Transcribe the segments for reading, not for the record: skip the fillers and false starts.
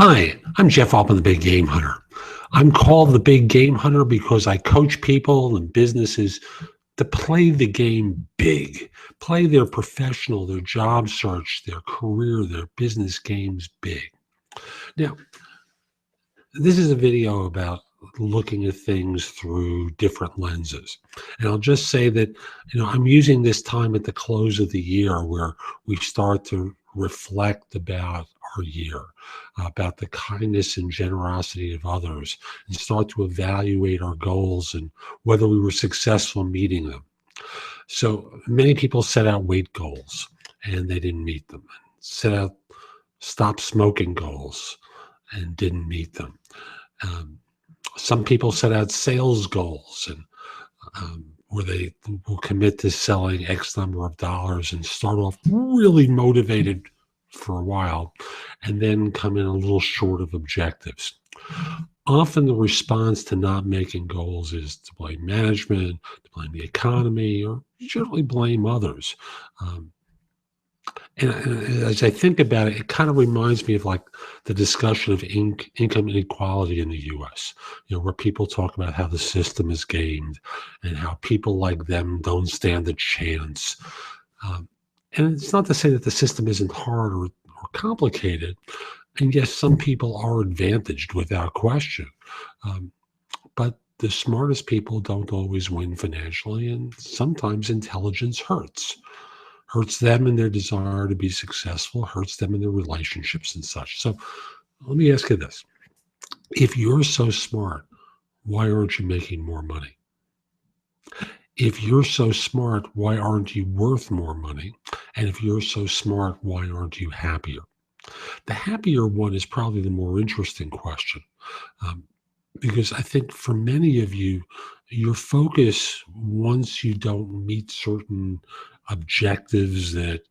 Hi, I'm Jeff Altman, the Big Game Hunter. I'm called the Big Game Hunter because I coach people and businesses to play the game big, play their professional, their job search, their career, their business games big. Now, this is a video about looking at things through different lenses. And I'll just say that, I'm using this time at the close of the year where we start to reflect about our year, about the kindness and generosity of others, and start to evaluate our goals and whether we were successful meeting them. So many people set out weight goals and they didn't meet them. Set out stop smoking goals and didn't meet them. Um, some people set out sales goals and where they will commit to selling X number of dollars and start off really motivated for a while and then come in a little short of objectives. Often the response to not making goals is to blame management, to blame the economy, or generally blame others. Um, and as I think about it, it kind of reminds me of like the discussion of income inequality in the US, where people talk about how the system is gamed and how people like them don't stand a chance. Um, and it's not to say that the system isn't hard or complicated. And yes, some people are advantaged without question. Um, but the smartest people don't always win financially, and sometimes intelligence hurts them in their desire to be successful, hurts them in their relationships and such. So let me ask you this. If you're so smart, why aren't you making more money? If you're so smart, why aren't you worth more money? And if you're so smart, why aren't you happier? The happier one is probably the more interesting question. Um, because I think for many of you, your focus, once you don't meet certain objectives that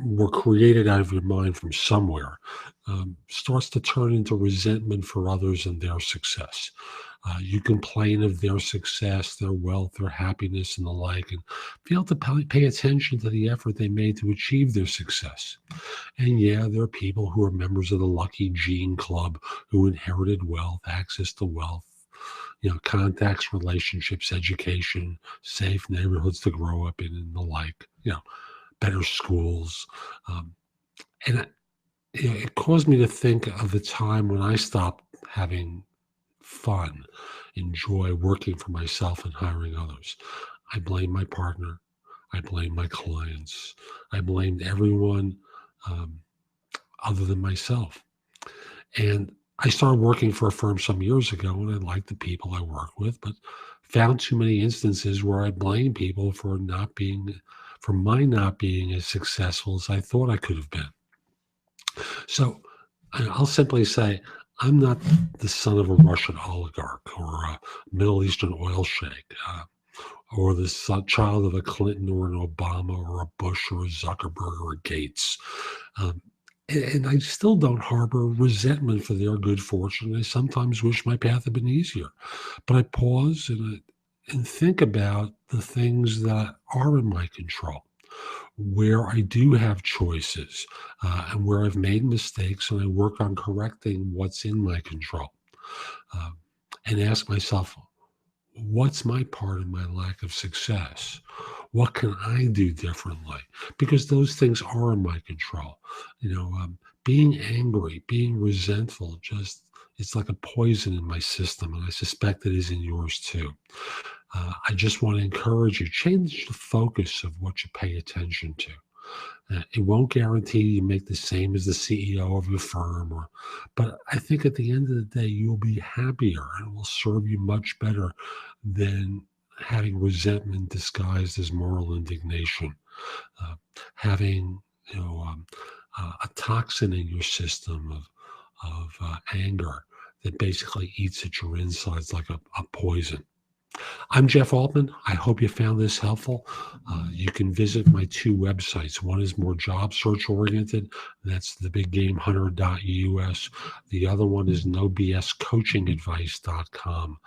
were created out of your mind from somewhere, starts to turn into resentment for others and their success. You complain of their success, their wealth, their happiness, and the like, and fail to pay attention to the effort they made to achieve their success. And yeah, there are people who are members of the lucky gene club who inherited wealth, access to wealth, contacts, relationships, education, safe neighborhoods to grow up in, and the like, better schools. Um, and it caused me to think of the time when I stopped having fun, enjoy working for myself and hiring others. I blame my partner. I blame my clients. I blamed everyone um, other than myself. And I started working for a firm some years ago, and I liked the people I work with, but found too many instances where I blame people for my not being as successful as I thought I could have been. So I'll simply say, I'm not the son of a Russian oligarch or a Middle Eastern oil sheikh, or the child of a Clinton or an Obama or a Bush or a Zuckerberg or a Gates. Um, and I still don't harbor resentment for their good fortune. I sometimes wish my path had been easier. But I pause and think about the things that are in my control, where I do have choices, and where I've made mistakes, and I work on correcting what's in my control. Um, and ask myself, what's my part in my lack of success? What can I do differently? Because those things are in my control. Being angry, being resentful, it's like a poison in my system, and I suspect it is in yours too. I just want to encourage you, change the focus of what you pay attention to. It won't guarantee you make the same as the CEO of your firm, but I think at the end of the day, you'll be happier and it will serve you much better than having resentment disguised as moral indignation, uh, having a toxin in your system of anger that basically eats at your insides like a poison. I'm Jeff Altman. I hope you found this helpful. You can visit my two websites. One is more job search oriented. That's thebiggamehunter.us. The other one is nobscoachingadvice.com.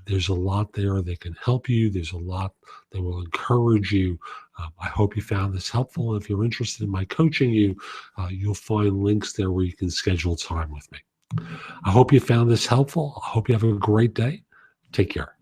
There's a lot there that can help you. There's a lot that will encourage you. I hope you found this helpful. If you're interested in my coaching you, you'll find links there where you can schedule time with me. I hope you found this helpful. I hope you have a great day. Take care.